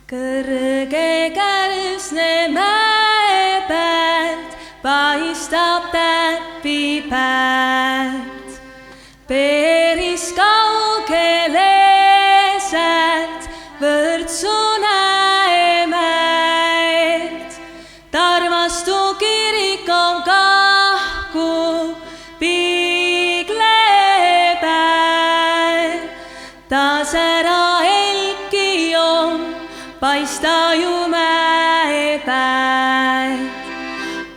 Kõrge Kärsne mäe pealt paistab täppi päät. Päris kaugele sealt Võrtsu näemäelt. Tarvastu kirik on kahku piigle peal. Tasära helki on paista ju mäe pealt.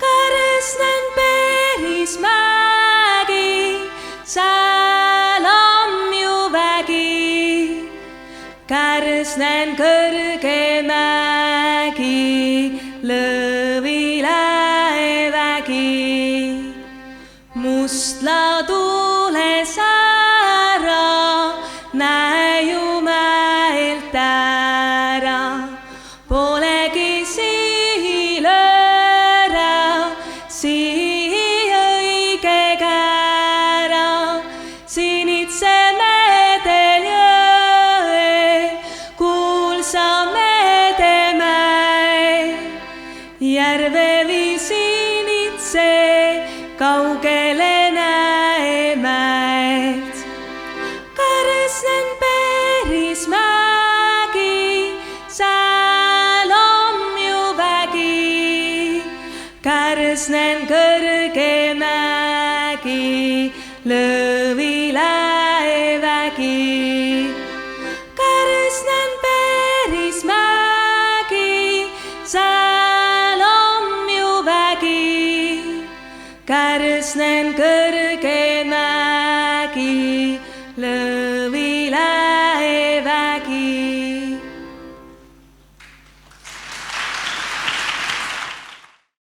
Kärsnen päris mägi, sääl on ju vägi. Kärsnen kõrge mägi, Lõvile vägi. Mustla tuules ära, näe ju mäelt ära. Polegi siilööra, sii õige käära. Sinitse medel jõe, kuulsa medemäe. Järve viisinitse, kaugele näemäelt. Kärsnen päris mägi, sääl on ju vägi. Kärsnen kõrge mägi, Lõvile vägi. Kärsnen päris mägi, sääl on ju vägi. Kärsnen kõrge